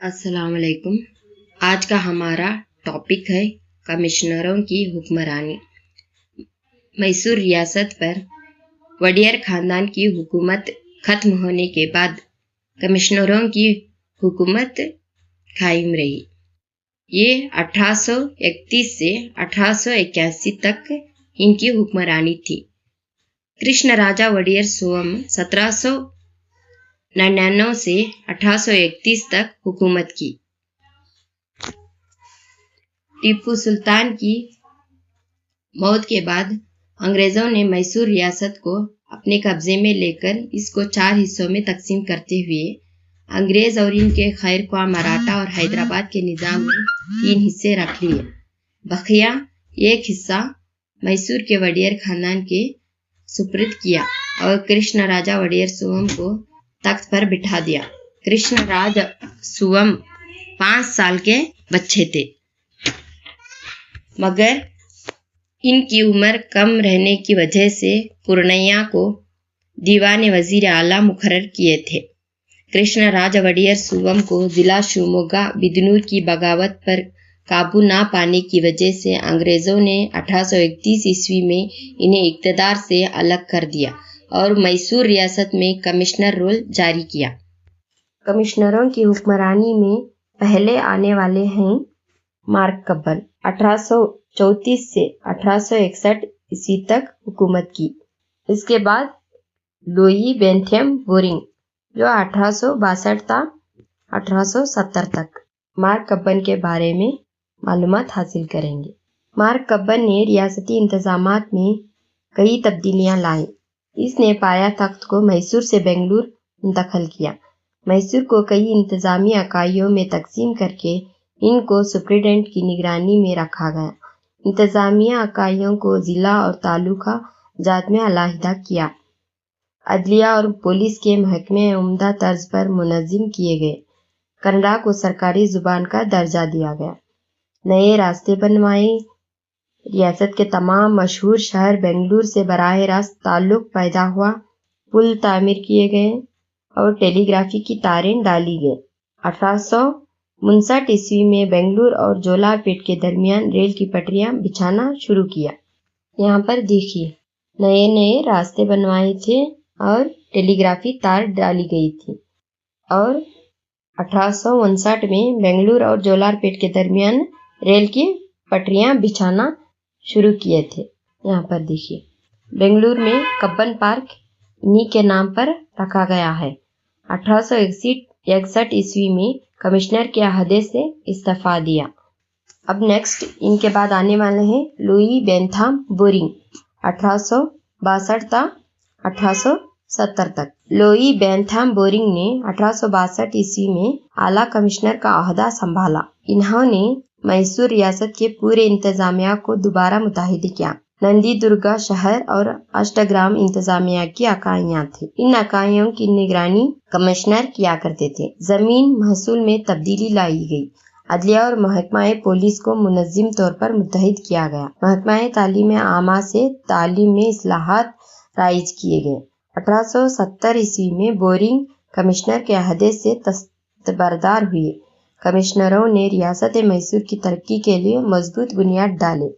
अस्सलाम वालेकुम। आज का हमारा टॉपिक है कमिश्नरों की हुक्मरानी। मैसूर रियासत पर वडियर खानदान की हुकूमत खत्म होने के बाद कमिश्नरों की हुकूमत कायम रही। ये 1831 से 1881 तक इनकी हुक्मरानी थी। कृष्णराजा वडियर सोम 1799 से 1831 तक हुकूमत की। टीपू सुल्तान की मौत के बाद अंग्रेजों ने मैसूर रियासत को अपने कब्जे में लेकर इसको 4 हिस्सों में तकसीम करते हुए अंग्रेज और इनके खैर ख्वाह मराठा और हैदराबाद के निज़ाम में 3 हिस्से रख लिए। बकिया एक हिस्सा मैसूर के वडियर खानदान के सुपुर्द किया और कृष्ण राजा वडियर सुवम को तख्त पर बिठा दिया। कृष्ण राज सुवम 5 साल के बच्चे थे, मगर इनकी उम्र कम रहने की वजह से पूर्णैया को दीवान वजीर आला मुकर्रर किए थे। कृष्ण राज वडियर सुवम को जिला शिवमोगा बिदनूर की बगावत पर काबू ना पाने की वजह से अंग्रेजों ने 1831 ईस्वी में इन्हें इक़्तिदार से अलग कर दिया और मैसूर रियासत में कमिश्नर रोल जारी किया। कमिश्नरों की हुक्मरानी में पहले आने वाले हैं मार्क कब्बन। 1834 से 1861 ईस्वी तक हुकूमत की। इसके बाद लुई बेंथम बोरिंग जो 1862 था 1870 तक। मार्क कब्बन के बारे में मालूमात हासिल करेंगे। मार्क कब्बन ने रियासती इंतजामात में कई तब्दीलियां लाई। इसने पाया तख्त को मैसूर से बेंगलुरु मुंतकिल किया। मैसूर को कई इंतजामी इकाइयों में तकसीम करके इनको सुप्रिटेंडेंट की निगरानी में रखा गया। इंतजामिया इकाइयों को जिला और तालुका जात में अलहदा किया। अदलिया और पुलिस के महकमे उम्दा तर्ज पर मुनज़्ज़म किए गए। कन्नड़ा को सरकारी जुबान का दर्जा दिया गया। नए रास्ते बनवाए। रियासत के तमाम मशहूर शहर बेंगलुरु से बराह रास्त ताल्लुक पैदा हुआ। पुल तामीर किए गए और टेलीग्राफी की तारें डाली गई। 1859 ईस्वी में बेंगलुरु और जोलारपेट के दरमियान रेल की पटरियां बिछाना शुरू किया। यहाँ पर देखिए नए नए रास्ते बनवाए थे और टेलीग्राफी तार डाली गई थी और 1859 में बेंगलुरु और जोलारपेट के दरमियान रेल की पटरियां बिछाना शुरू किए थे। यहाँ पर देखिए बेंगलुरु में कब्बन पार्क इन्हीं के नाम पर रखा गया है। 1861 ईस्वी में कमिश्नर के अहदे से इस्तीफा दिया। अब नेक्स्ट इनके बाद आने वाले हैं लुई बेंथम बोरिंग 1862 था 1870 तक। लुई बेंथम बोरिंग ने 1862 ईस्वी में आला कमिश्नर का अहदा संभाला। इन्होंने मैसूर रियासत के पूरे इंतजामिया को दोबारा मुतहद किया। नंदी दुर्गा शहर और अष्टग्राम इंतजामिया की इकाइयां थी। इन इकाइयों की निगरानी कमिश्नर किया करते थे। जमीन महसूल में तब्दीली लाई गई। अदलिया और महकमा पुलिस को मुनज़्ज़म तौर पर मुत्तहिद किया गया। महकमा तालीम आमा से तालीम में इस्लाहात राइज किए गए। 1870 ईस्वी में बोरिंग कमिश्नर के अहदे से दस्तबरदार हुए। कमिश्नरों ने रियासत मैसूर की तरक्की के लिए मजबूत बुनियाद डाले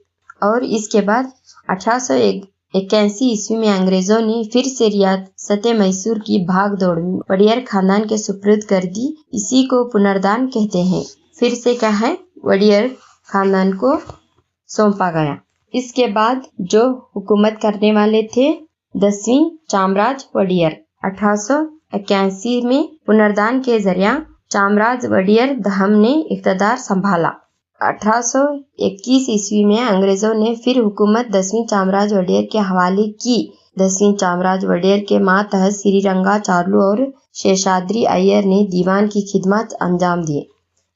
और इसके बाद 1881 ईस्वी में अंग्रेजों ने फिर से रियासत मैसूर की भाग दौड़ वडियर खानदान के सुपुर्द कर दी। इसी को पुनर्दान कहते हैं। फिर से क्या है वडियर खानदान को सौंपा गया। इसके बाद जो हुकूमत करने वाले थे 10वीं चामराज वडियर 1881 में पुनर्दान के जरिए चामराज वडियर दहम ने इक़्तिदार संभाला। 1821 ईस्वी में अंग्रेजों ने फिर हुकूमत 10वीं चामराज वडियर के हवाले की। 10वीं चामराज वडियर के मातहत श्रीरंगा चार्लू और शेषाद्री अय्यर ने दीवान की खिदमत अंजाम दिए।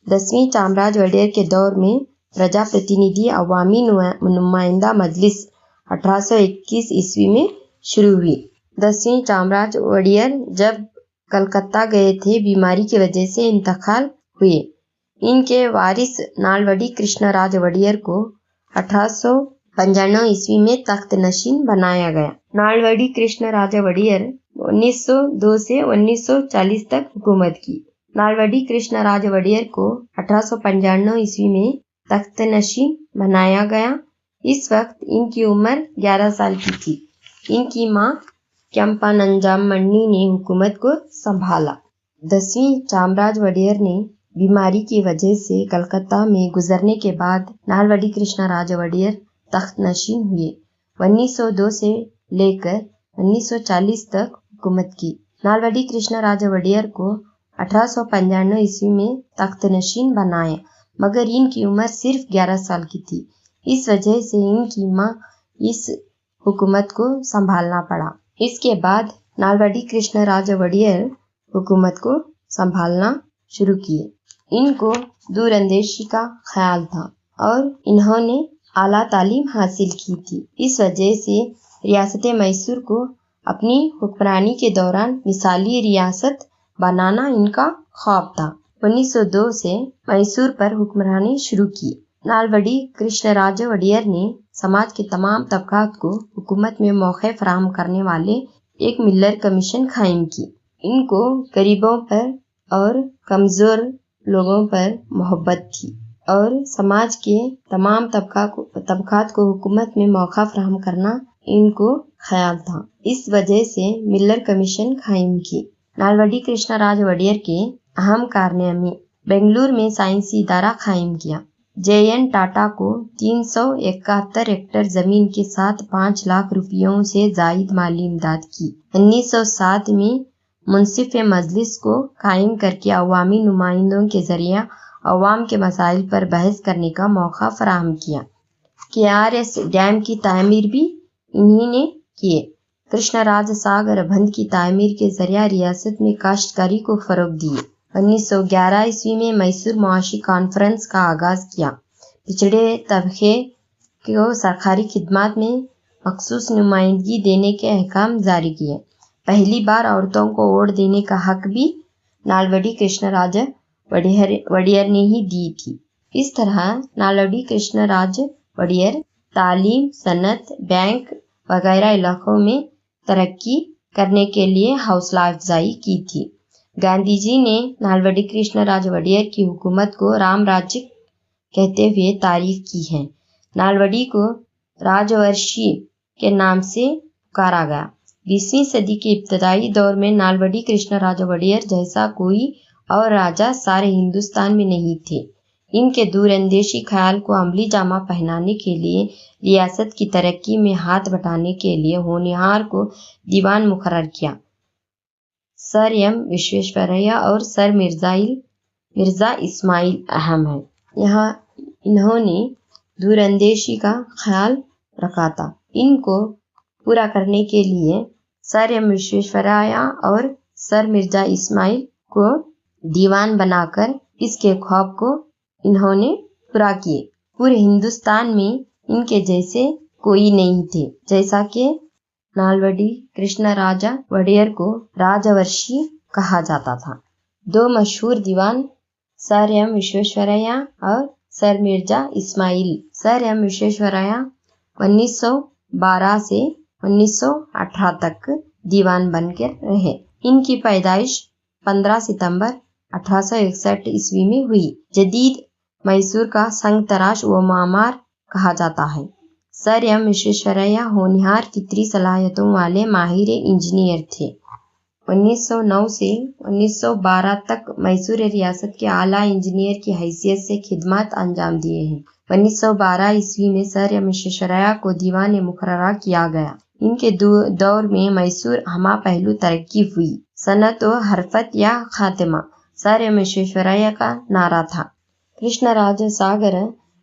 10वीं चामराज वडियर के दौर में प्रजा प्रतिनिधि अवामी नुमाइंदा मजलिस 1821 ईस्वी में शुरू हुई। 10वीं चामराज वडियर जब कलकत्ता गए थे बीमारी की वजह से इंतकाल हुए। इनके वारिस नालवडी कृष्णराज वडियर को 1895 ईस्वी में तख्त नशीन बनाया गया। नालवडी कृष्णराज वडियर 1902 से 1940 तक हुकूमत की। नालवडी कृष्णराज वडियर को 1895 ईस्वी में तख्त नशीन बनाया गया। इस वक्त इनकी उम्र 11 साल की थी। इनकी मां कैंपानंजामण्णी ने हुकूमत को संभाला। 10वीं चामराज वडियर ने बीमारी की वजह से कलकत्ता में गुजरने के बाद नालवडी कृष्णराज वडियर तख्त नशीन हुए। 1902 से लेकर 1940 तक हुकूमत की। नालवडी कृष्णराज वडियर को 1895 ईस्वी में तख्त नशीन बनाया, मगर इनकी उम्र सिर्फ 11 साल की थी। इस वजह से इनकी मां इस हुकूमत को संभालना पड़ा। इसके बाद नालवडी कृष्णराज वडियर हुकूमत को संभालना शुरू किए। इनको दूरंदेशी का ख्याल था और इन्होंने आला तालीम हासिल की थी। इस वजह से रियासत मैसूर को अपनी हुक्मरानी के दौरान मिसाली रियासत बनाना इनका ख्वाब था। 1902 से मैसूर पर हुक्मरानी शुरू की। नालवडी कृष्णराज वडियर ने समाज के तमाम तबकात को हुकूमत में मौके फराहम करने वाले एक मिलर कमीशन कायम की। इनको गरीबों पर और कमजोर लोगों पर मोहब्बत थी और समाज के तमाम तबकात को हुकूमत में मौका फराहम करना इनको ख्याल था। इस वजह से मिलर कमीशन कायम की। नालवडी कृष्णराज वडियर के अहम कारनामे: बेंगलुरु में साइंसी इदारा कायम किया। JN टाटा को 371 हेक्टेयर जमीन के साथ 5 लाख रुपयों से जायद माली इमदाद की। 1907 में मुंसिफ मजलिस को कायम करके अवामी नुमाइंदों के जरिए अवाम के मसाइल पर बहस करने का मौका फराहम किया। KRS डैम की तामीर भी इन्हीं ने किए। कृष्णराज सागर बंध की तामीर के जरिए रियासत में काश्तकारी को फरोग दिए। 1911 ईस्वी में मैसूर मुआशी कॉन्फ्रेंस का आगाज किया। पिछड़े तबके को सरकारी खिदमत में मखसूस नुमाइंदगी देने के अहकाम जारी किए। पहली बार औरतों को वोट देने का हक भी नालवडी कृष्णराज वडियर ने ही दी थी। इस तरह नालवडी कृष्णराज वडियर तालीम, सनत, बैंक वगैरह इलाकों में तरक्की करने के लिए हौसला अफजाई की थी। गांधी जी ने नालवडी कृष्णराज वडियर की हुकूमत को राम राज्य कहते हुए तारीफ की है। नालवडी को राजवर्षी के नाम से पुकारा गया। 20वीं सदी के इब्तदाई दौर में नालवडी कृष्णराज वडियर जैसा कोई और राजा सारे हिंदुस्तान में नहीं थे। इनके दूरंदेशी ख्याल को अमली जामा पहनाने के लिए रियासत की तरक्की में हाथ बटाने के लिए होनहार को दीवान मुकर्रर किया। सर एम विश्वेश्वरैया और सर मिर्जा इस्माइल अहम है। यहाँ इन्होंने दूरंदेशी का ख्याल रखा था। इनको पूरा करने के लिए सर एम विश्वेश्वरैया और सर मिर्जा इस्माइल को दीवान बनाकर इसके ख्वाब को इन्होंने पूरा किए। पूरे हिंदुस्तान में इनके जैसे कोई नहीं थे। जैसा कि नालवडी कृष्णराज वडियर को राजवर्षी कहा जाता था। 2 मशहूर दीवान सर एम विश्वेश्वरैया और sir Mirza Ismail. Sir M Visvesvaraya 1912 से 1918 तक दीवान बनकर रहे। इनकी पैदाइश 15 सितंबर 1861 ईस्वी में हुई। जदीद मैसूर का संग तराश व मामार कहा जाता है। सर एम विश्वेश्वरैया होनहार फितरी सलाहियतों वाले माहिर इंजीनियर थे। 1909 से 1912 तक मैसूर रियासत के आला इंजीनियर की हैसियत से खिदमत अंजाम दिए हैं। 1912 ईस्वी में सर एम विश्वेश्वरैया को दीवान मुकर्ररा किया गया। इनके दौर में मैसूर हमा पहलू तरक्की हुई। सनत व हरफत या खातिमा सर एम विश्वेश्वरैया का नारा था। कृष्णराज सागर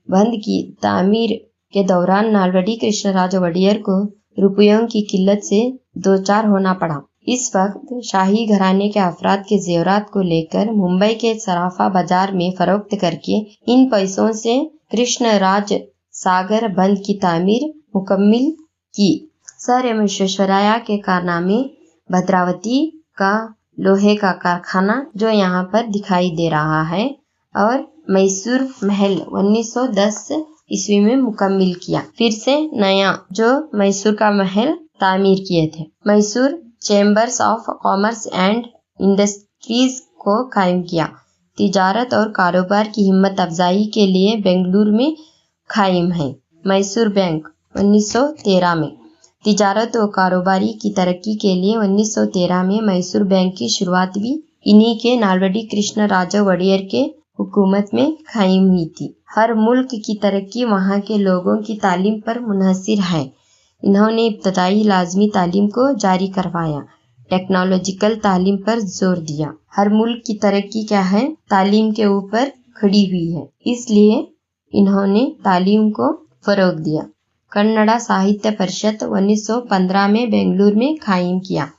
बंध की तामीर के दौरान नालवडी कृष्णराज वडियर को रुपयों की किल्लत से दो चार होना पड़ा। इस वक्त शाही घराने के अफराद के जेवरात को लेकर मुंबई के सराफा बाजार में फरोख्त करके इन पैसों से कृष्णराज सागर बंध की तामीर मुकम्मिल की। सर एम विश्वेश्वरैया के कारनामे: भद्रावती का लोहे का कारखाना जो यहाँ पर दिखाई दे रहा है और मैसूर महल 1910 ईस्वी में मुकम्मिल किया। फिर से नया जो मैसूर का महल तामीर किए थे। Mysore chambers of commerce and industries को कायम किया। तिजारत और कारोबार की हिम्मत अफजाई के लिए बेंगलुरु में कायम है। मैसूर बैंक 1913 में। तिजारत और कारोबारी की तरक्की के लिए 1913 में मैसूर बैंक की शुरुआत भी इन्हीं के नालवडी कृष्ण राज वड़ियर के हुकूमत में कायम हुई थी। हर मुल्क की तरक्की वहाँ के लोगों की तालीम पर मुनहसिर है। इन्होंने इब्तदाई लाजमी तालीम को जारी करवाया, टेक्नोलॉजिकल तालीम पर जोर दिया। हर मुल्क की तरक्की क्या है, तालीम के ऊपर खड़ी हुई है, इसलिए इन्होंने तालीम को फरोग दिया। कन्नड़ा साहित्य परिषद 1915 में बेंगलुरु में कायम किया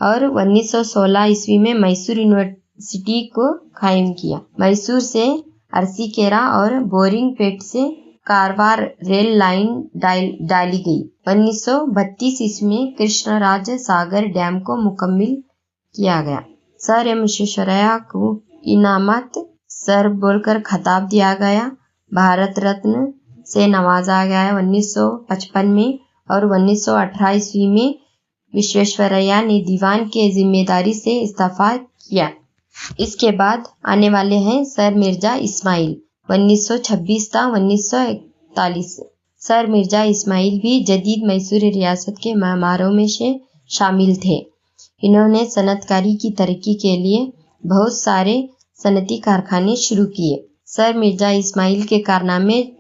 और 1916 ईस्वी में मैसूर यूनिवर्सिटी को कायम किया। मैसूर से अरसीकेरा और बोरिंगपेट से कारवार रेल लाइन डाली गई। 1932 ईस्वी में कृष्णराज सागर डैम को मुकम्मल किया गया। सर एम विश्वेश्वरैया को इनामत सर बोलकर खिताब दिया गया। भारत रत्न से नवाजा गया 1955 में और 1918 ईस्वी में विश्वेश्वरैया ने दीवान के जिम्मेदारी से इस्तीफा किया। इसके बाद आने वाले हैं सर मिर्जा इस्माइल 1926 था 1941। सर मिर्जा इस्माइल भी जदीद मैसूर रियासत के मामारों में से शामिल थे। इन्होंने सनतकारी की तरक्की के लिए बहुत सारे सनती कारखाने शुरू किए। सर मिर्जा इस्माइल के कारनामे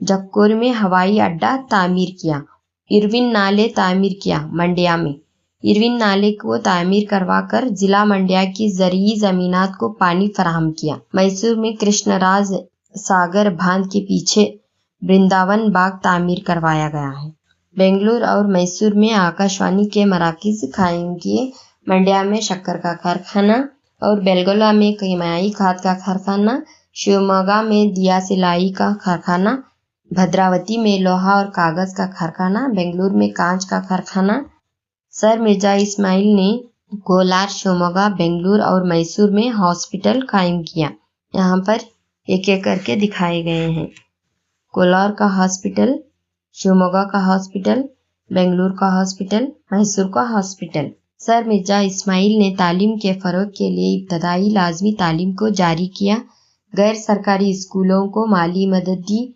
जक्कोर में हवाई अड्डा तामीर किया, इरविन नाले तामीर किया। मंड्या में इरविन नाले को तामीर करवाकर जिला मंड्या की ज़रूरी ज़मीनात को पानी फराहम किया। मैसूर में कृष्णराज सागर बांध के पीछे वृंदावन बाग तामीर करवाया गया है। बेंगलुरु और मैसूर में आकाशवाणी के मराकज़ कायम किए। मंड्या में शक्कर का कारखाना और बेलगोला में कीमियाई खाद का कारखाना, शिवमोगा में दिया सिलाई का कारखाना, भद्रावती में लोहा और कागज का कारखाना, बेंगलुरु में कांच का कारखाना। सर मिर्जा इस्माइल ने कोलार, शिवमोगा, बेंगलुरु और मैसूर में हॉस्पिटल कायम किया। यहाँ पर एक एक करके दिखाए गए हैं। कोलार का हॉस्पिटल, शिवमोगा का हॉस्पिटल, बेंगलुरु का हॉस्पिटल, मैसूर का हॉस्पिटल। सर मिर्जा इस्माइल ने तालीम के फ़रोग के लिए इब्तदाई लाजमी तालीम को जारी किया। गैर सरकारी स्कूलों को माली मदद दी।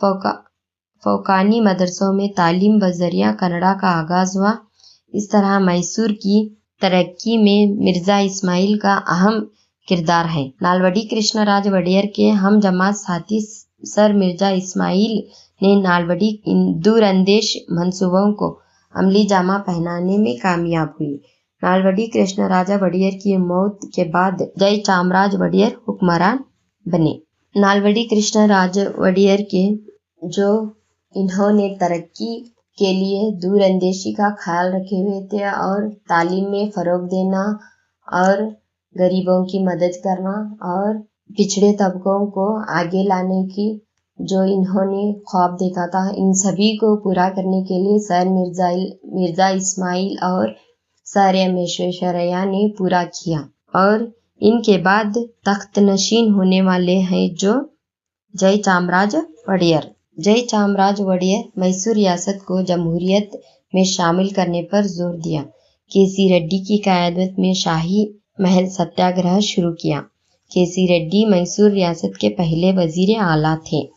फौकानी मदरसों में तालीम बजरिया कन्नड़ा का आगाज़ हुआ। इस तरह मैसूर की तरक्की में मिर्जा इस्माइल का अहम किरदार है। नालवडी कृष्णराज वड़ियर के हम जमात साथी सर मिर्जा इस्माइल ने नालवडी दूरअंदेश मंसूबों को अमली जामा पहनाने में कामयाब हुई। नालवडी कृष्णराजा वड़ियर की मौत के बाद जय चामराज वड़ियर हुक्मरान बने। नालवडी कृष्णराज वड़ियर के जो इन्होंने तरक्की के लिए दूरअंदेशी का ख्याल रखे हुए थे और तालीम में फ़रोग देना और गरीबों की मदद करना और पिछड़े तबकों को आगे लाने की जो इन्होंने ख्वाब देखा था, इन सभी को पूरा करने के लिए सर मिर्जा इस्माइल और सर एम विश्वेश्वरैया ने पूरा किया। और इनके बाद तख्त नशीन होने वाले हैं जो जय चामराज वड़ियर। जय चामराज वड़ियर मैसूर रियासत को जमहूरियत में शामिल करने पर जोर दिया। केसी रेड्डी की क़यादत में शाही महल सत्याग्रह शुरू किया। केसी रेड्डी मैसूर रियासत के पहले वजीर आला थे।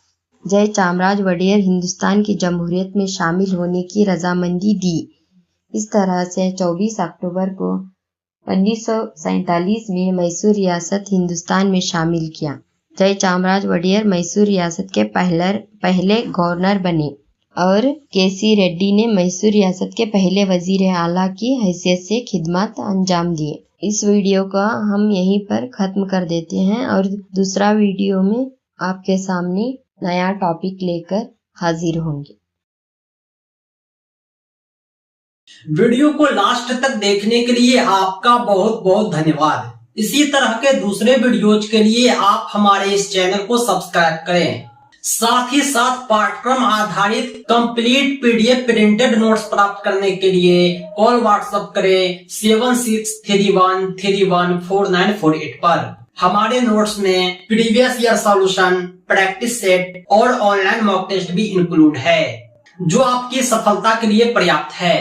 जय चामराज वड़ियर हिंदुस्तान की जमहूरियत में शामिल होने की रजामंदी दी। इस तरह से 24 अक्टूबर को 1947 में मैसूर रियासत हिंदुस्तान में शामिल किया। जय चामराज वड़ियर मैसूर रियासत के पहले गवर्नर बने और केसी रेड्डी ने मैसूर रियासत के पहले वजीर आला की हैसियत से खिदमत अंजाम दिए। इस वीडियो का हम यहीं पर ख़त्म कर देते हैं और दूसरा वीडियो में आपके सामने नया टॉपिक लेकर हाजिर होंगे। वीडियो को लास्ट तक देखने के लिए आपका बहुत बहुत धन्यवाद। इसी तरह के दूसरे वीडियोज के लिए आप हमारे इस चैनल को सब्सक्राइब करें। साथ ही साथ पाठ्यक्रम आधारित कंप्लीट पीडीएफ प्रिंटेड नोट्स प्राप्त करने के लिए कॉल व्हाट्सएप करें 7631314948 पर। हमारे नोट्स में previous year solution, practice set और ऑनलाइन मॉक टेस्ट भी इंक्लूड है, जो आपकी सफलता के लिए पर्याप्त है।